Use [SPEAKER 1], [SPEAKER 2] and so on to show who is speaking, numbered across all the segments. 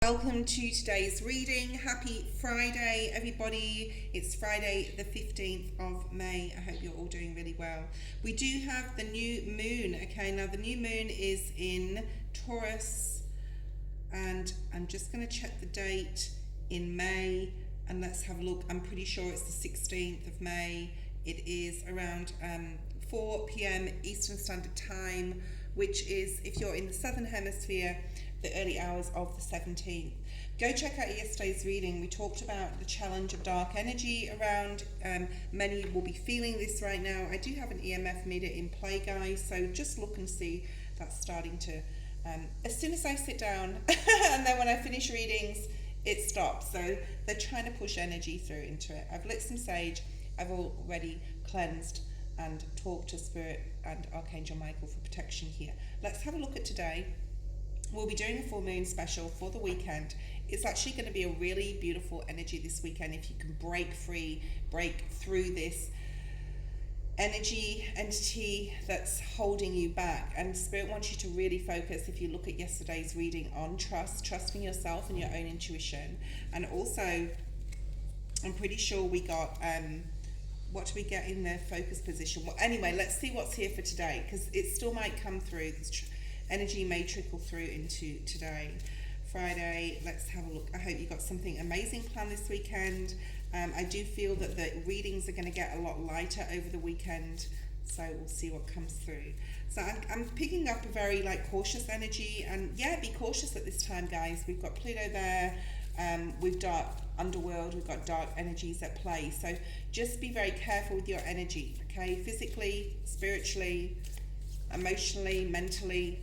[SPEAKER 1] Welcome to today's reading. Happy Friday, everybody. It's Friday the 15th of May. I hope you're all doing really well. We do have the new moon. Okay, now the new moon is in Taurus, and I'm just going to check the date in May, and let's have a look. I'm pretty sure it's the 16th of May. It is around 4 p.m. Eastern Standard Time, which is, if you're in the Southern Hemisphere, the early hours of the 17th. Go check out yesterday's reading. We talked about the challenge of dark energy around. Many will be feeling this right now. I do have an EMF meter in play, guys, so just look and see that's starting to, as soon as I sit down and then when I finish readings, it stops. So they're trying to push energy through into it. I've lit some sage. I've already cleansed and talked to Spirit and Archangel Michael for protection here. Let's have a look at today. We'll be doing a full moon special for the weekend. It's actually going to be a really beautiful energy this weekend if you can break through this entity that's holding you back. And Spirit wants you to really focus, if you look at yesterday's reading, on trusting yourself and your own intuition. And also, I'm pretty sure we got, what do we get in the focus position? Well, anyway, let's see what's here for today, because it still might come through. Energy may trickle through into today, Friday. Let's have a look. I hope you got something amazing planned this weekend. I do feel that the readings are going to get a lot lighter over the weekend, so we'll see what comes through. So I'm picking up a very cautious energy, and yeah, be cautious at this time, guys. We've got Pluto there. We've got underworld, we've got dark energies at play, so just be very careful with your energy, okay? Physically, spiritually, emotionally, mentally,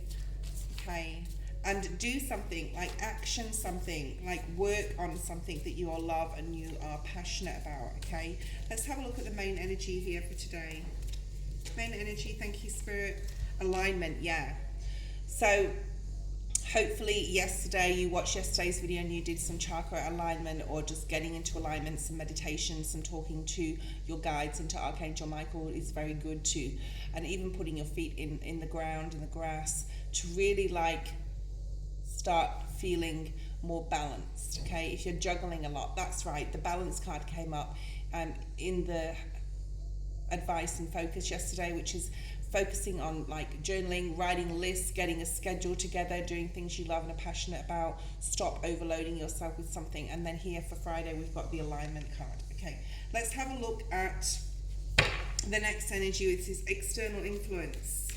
[SPEAKER 1] okay? And do something, action something, work on something that you all love and you are passionate about, okay? Let's have a look at the main energy here for today. Main energy, thank you, Spirit. Alignment, yeah. So hopefully yesterday you watched yesterday's video and you did some chakra alignment, or just getting into alignment, some meditation, some talking to your guides, into Archangel Michael is very good too. And even putting your feet in the ground, in the grass, to really start feeling more balanced, okay? If you're juggling a lot, that's right, the balance card came up in the advice and focus yesterday, which is focusing on journaling, writing lists, getting a schedule together, doing things you love and are passionate about. Stop overloading yourself with something. And then here for Friday, we've got the alignment card. Okay, let's have a look at the next energy, which is external influence.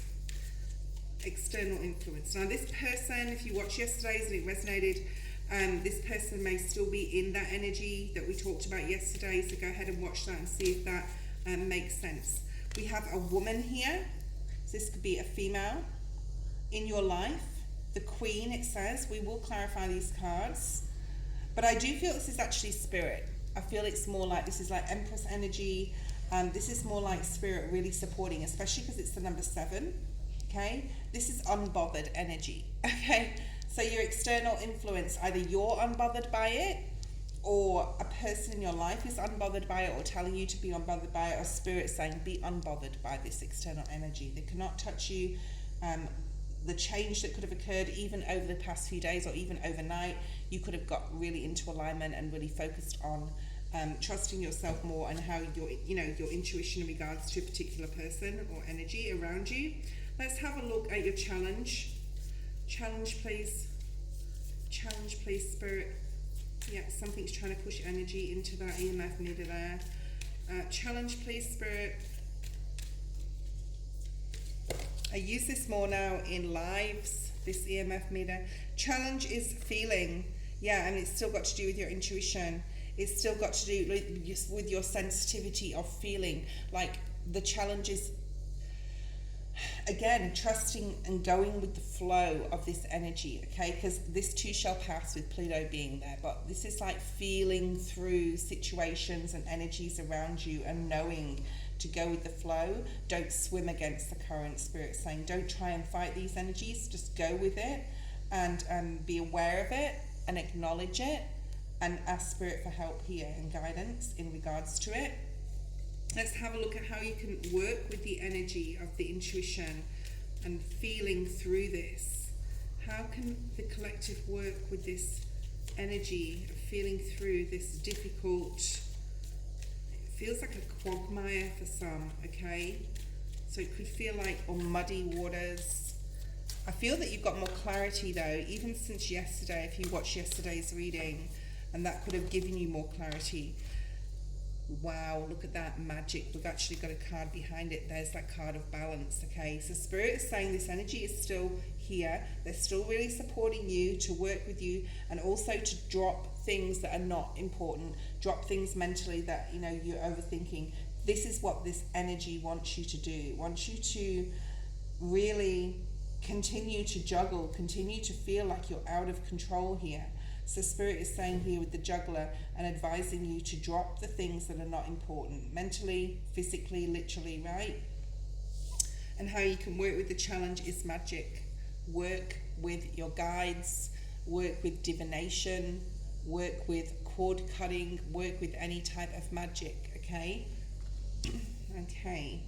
[SPEAKER 1] External influence. Now this person, if you watched yesterday's and it resonated, this person may still be in that energy that we talked about yesterday. So go ahead and watch that and see if that makes sense. We have a woman here. So this could be a female in your life. The Queen, it says. We will clarify these cards. But I do feel this is actually Spirit. I feel it's more this is Empress energy. This is more Spirit really supporting, especially because it's the number 7. Okay? This is unbothered energy. Okay? So your external influence, either you're unbothered by it, or a person in your life is unbothered by it, or telling you to be unbothered by it, or Spirit saying be unbothered by this external energy. They cannot touch you. The change that could have occurred even over the past few days, or even overnight, you could have got really into alignment and really focused on trusting yourself more, and how your intuition in regards to a particular person or energy around you. Let's have a look at your challenge. Challenge, please. Challenge, please, Spirit. Yeah, something's trying to push energy into that EMF meter there. Challenge, please, Spirit. I use this more now in lives, this EMF meter. Challenge is feeling. Yeah, and it's still got to do with your intuition. It's still got to do with your sensitivity of feeling. The challenge is, again, trusting and going with the flow of this energy, okay? Because this too shall pass, with Pluto being there. But this is feeling through situations and energies around you and knowing to go with the flow. Don't swim against the current. Spirit saying don't try and fight these energies. Just go with it and be aware of it and acknowledge it and ask Spirit for help here and guidance in regards to it. Let's have a look at how you can work with the energy of the intuition and feeling through this. How can the collective work with this energy of feeling through this difficult, it feels like a quagmire for some, okay? So it could feel like, or muddy waters. I feel that you've got more clarity though, even since yesterday, if you watched yesterday's reading, and that could have given you more clarity. Wow, look at that magic. We've actually got a card behind it. There's that card of balance, okay? So Spirit is saying this energy is still here. They're still really supporting you, to work with you, and also to drop things that are not important. Drop things mentally that, you know, you're overthinking. This is what this energy wants you to do. It wants you to really continue to juggle, continue to feel like you're out of control here. So Spirit is saying here with the juggler and advising you to drop the things that are not important, mentally, physically, literally, right? And how you can work with the challenge is magic. Work with your guides, work with divination, work with cord cutting, work with any type of magic, okay? Okay.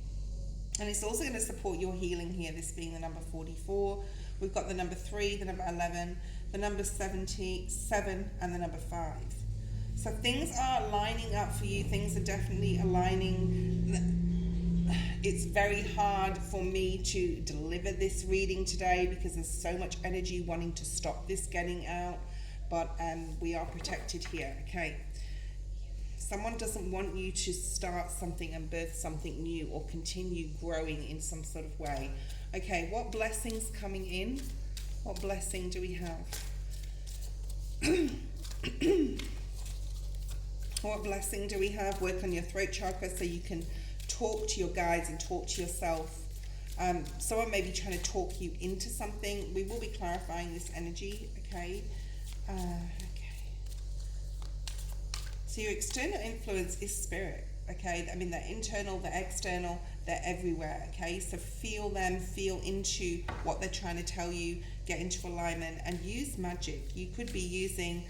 [SPEAKER 1] And it's also going to support your healing here, this being the number 44. We've got the number 3, the number 11, the number 77, and the number 5. So things are lining up for you. Things are definitely aligning. It's very hard for me to deliver this reading today because there's so much energy wanting to stop this getting out. But we are protected here, okay? Someone doesn't want you to start something and birth something new or continue growing in some sort of way. Okay, what blessings coming in? What blessing do we have? What blessing do we have? Work on your throat chakra so you can talk to your guides and talk to yourself. Someone may be trying to talk you into something. We will be clarifying this energy, okay? So your external influence is spirit, okay? I mean, they're internal, they're external, they're everywhere, okay? So feel them, feel into what they're trying to tell you, get into alignment, and use magic. You could be using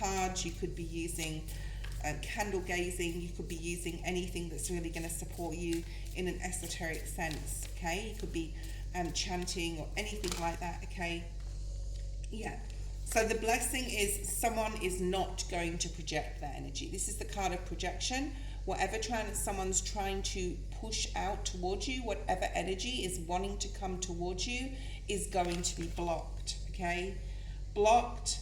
[SPEAKER 1] cards, you could be using candle gazing, you could be using anything that's really going to support you in an esoteric sense, okay? You could be chanting or anything like that, okay? Yeah. So the blessing is someone is not going to project their energy. This is the card of projection. Whatever someone's trying to push out towards you, whatever energy is wanting to come towards you is going to be blocked, okay? Blocked.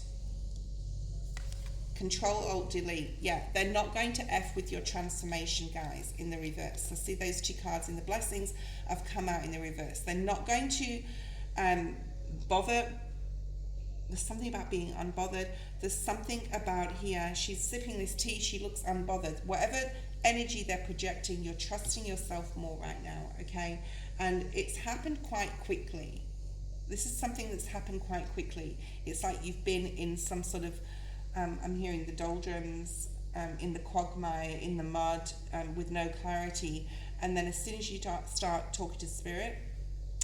[SPEAKER 1] Control-Alt-Delete. Yeah, they're not going to F with your transformation, guys, in the reverse. So see those two cards in the blessings have come out in the reverse. They're not going to bother. There's something about being unbothered. There's something about here. She's sipping this tea. She looks unbothered. Whatever energy they're projecting, you're trusting yourself more right now, okay? And it's happened quite quickly. This is something that's happened quite quickly. It's like you've been in some sort of, I'm hearing the doldrums, in the quagmire, in the mud, with no clarity. And then as soon as you start talking to spirit,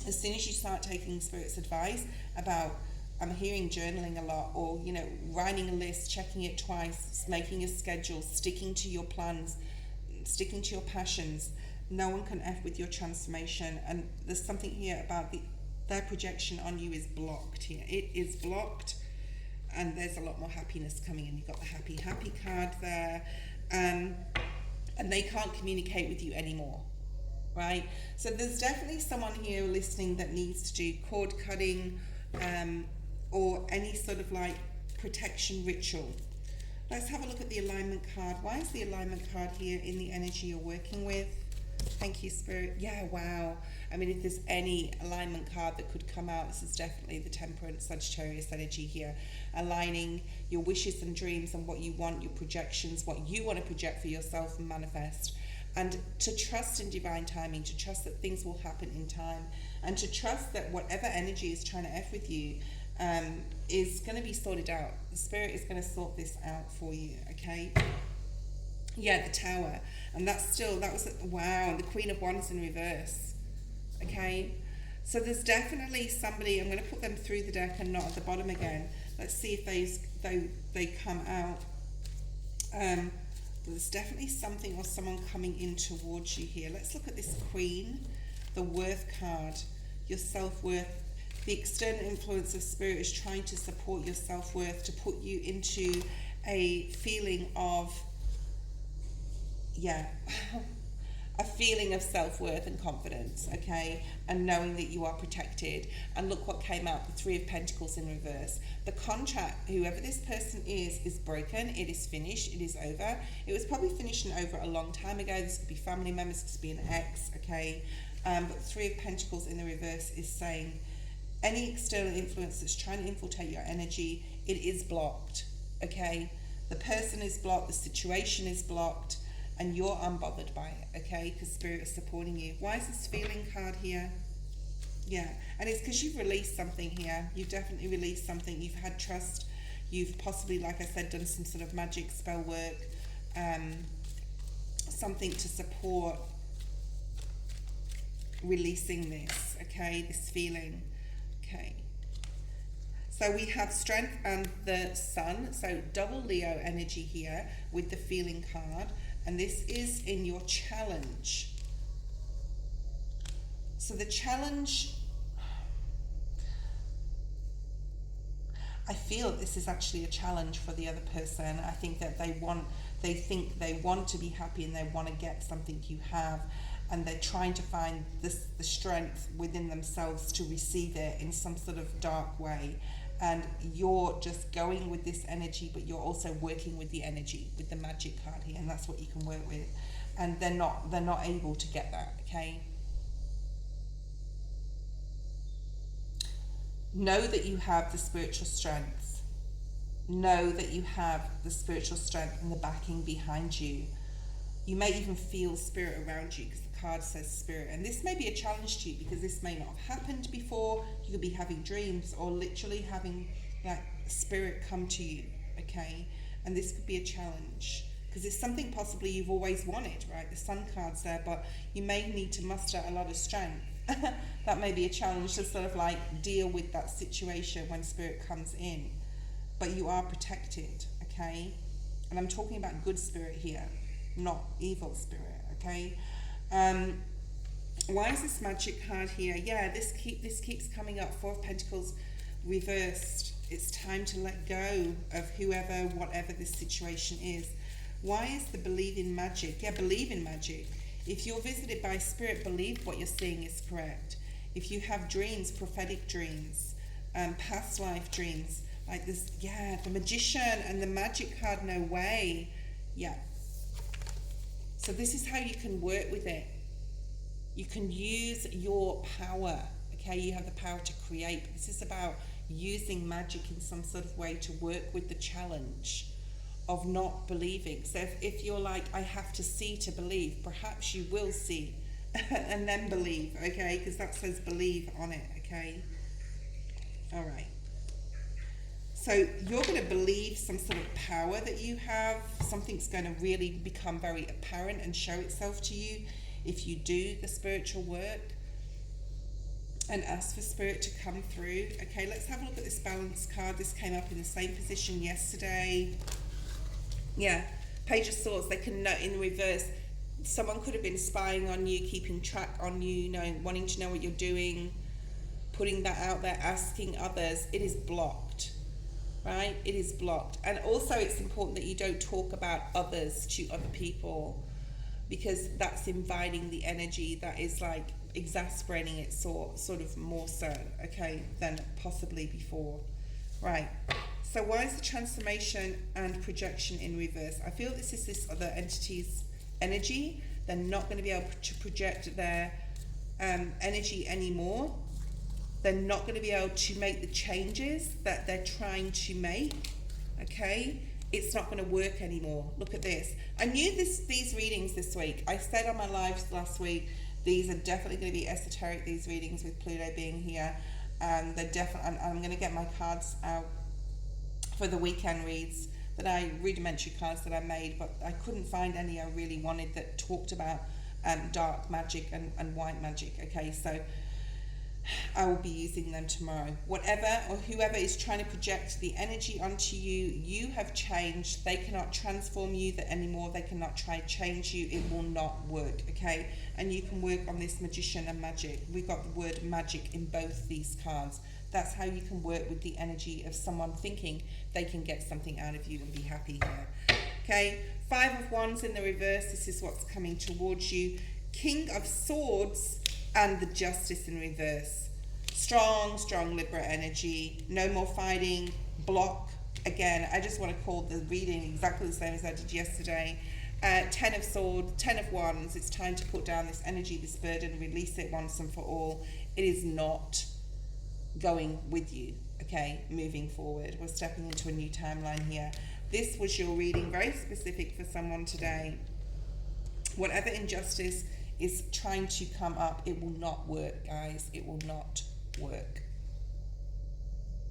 [SPEAKER 1] as soon as you start taking spirit's advice about, I'm hearing journaling a lot, or, you know, writing a list, checking it twice, making a schedule, sticking to your plans, sticking to your passions. No one can F with your transformation. And there's something here about their projection on you is blocked here. It is blocked, and there's a lot more happiness coming in. You've got the happy card there. And they can't communicate with you anymore, right? So there's definitely someone here listening that needs to do cord cutting, or any sort of like protection ritual. Let's have a look at the alignment card. Why is the alignment card here in the energy you're working with? Thank you, Spirit. Yeah, wow. I mean, if there's any alignment card that could come out, this is definitely the Temperance Sagittarius energy here. Aligning your wishes and dreams and what you want, your projections, what you want to project for yourself and manifest. And to trust in divine timing, to trust that things will happen in time, and to trust that whatever energy is trying to F with you, is going to be sorted out. The Spirit is going to sort this out for you, okay? Yeah, the Tower. And that was, wow, the Queen of Wands in reverse, okay? So there's definitely somebody, I'm going to put them through the deck and not at the bottom again. Let's see if they come out. There's definitely something or someone coming in towards you here. Let's look at this Queen, the Worth card, your self-worth, The external influence of spirit is trying to support your self-worth, to put you into a feeling of, a feeling of self-worth and confidence, okay, and knowing that you are protected. And look what came out, the Three of Pentacles in reverse. The contract, whoever this person is broken. It is finished. It is over. It was probably finished and over a long time ago. This could be family members, this could be an ex, okay. But the Three of Pentacles in the reverse is saying any external influence that's trying to infiltrate your energy, it is blocked, okay. The person is blocked, the situation is blocked, and you're unbothered by it, okay, because Spirit is supporting you. Why is this feeling card here? Yeah, and it's because you've released something here. You've definitely released something. You've had trust. You've possibly, like I said, done some sort of magic spell work, something to support releasing this, okay, this feeling, okay. So we have Strength and the Sun, so double Leo energy here with the feeling card. And this is in your challenge. So the challenge, I feel this is actually a challenge for the other person. I think that they think they want to be happy and they want to get something you have, and they're trying to find the strength within themselves to receive it in some sort of dark way. And you're just going with this energy, but you're also working with the energy, with the magic card here, and that's what you can work with. And they're not able to get that, okay? Know that you have the spiritual strength. Know that you have the spiritual strength and the backing behind you. You may even feel spirit around you, because the card says spirit. And this may be a challenge to you, because this may not have happened before. You could be having dreams or literally having like spirit come to you, okay? And this could be a challenge, because it's something possibly you've always wanted, right? The Sun card's there, but you may need to muster a lot of strength. That may be a challenge to sort of like deal with that situation when spirit comes in. But you are protected, okay? And I'm talking about good spirit here, not evil spirit, okay? Why is this magic card here? Yeah, this keeps coming up. Four of Pentacles reversed. It's time to let go of whoever, whatever this situation is. Why is the believe in magic? Yeah, believe in magic. If you're visited by spirit, believe what you're seeing is correct. If you have dreams, prophetic dreams, past life dreams, like this, yeah, the Magician and the magic card, no way. Yeah. So this is how you can work with it. You can use your power, okay? You have the power to create. But this is about using magic in some sort of way to work with the challenge of not believing. So if you're like, I have to see to believe, perhaps you will see and then believe, okay? Because that says believe on it, okay? All right. So you're going to believe some sort of power that you have. Something's going to really become very apparent and show itself to you if you do the spiritual work and ask for spirit to come through. Okay, let's have a look at this balance card. This came up in the same position yesterday. Yeah, Page of Swords. They can note in reverse. Someone could have been spying on you, keeping track on you, wanting to know what you're doing, putting that out there, asking others. It is blocked. Right? It is blocked. And also it's important that you don't talk about others to other people, because that's inviting the energy that is like exasperating it sort of more so, okay, than possibly before. Right. So why is the transformation and projection in reverse? I feel this is this other entity's energy. They're not going to be able to project their energy anymore. They're not going to be able to make the changes that they're trying to make, okay? It's not going to work anymore. Look at this. I knew these readings this week. I said on my lives last week, these are definitely going to be esoteric, these readings with Pluto being here. They're definitely, I'm going to get my cards out for the weekend reads, rudimentary cards that I made, but I couldn't find any I really wanted that talked about dark magic and white magic, okay? So I will be using them tomorrow. Whatever or whoever is trying to project the energy onto you, you have changed. They cannot transform you anymore. They cannot try to change you. It will not work, okay? And you can work on this Magician and magic. We got the word magic in both these cards. That's how you can work with the energy of someone thinking they can get something out of you and be happy here. Okay, 5 of Wands in the reverse. This is what's coming towards you. King of Swords and the Justice in reverse. Strong Libra energy. No more fighting. Block. Again, I just want to call the reading exactly the same as I did yesterday. 10 of Swords, 10 of Wands. It's time to put down this energy, this burden, release it once and for all. It is not going with you, okay, moving forward. We're stepping into a new timeline here. This was your reading, very specific for someone today. Whatever injustice is trying to come up, it will not work, guys. It will not work.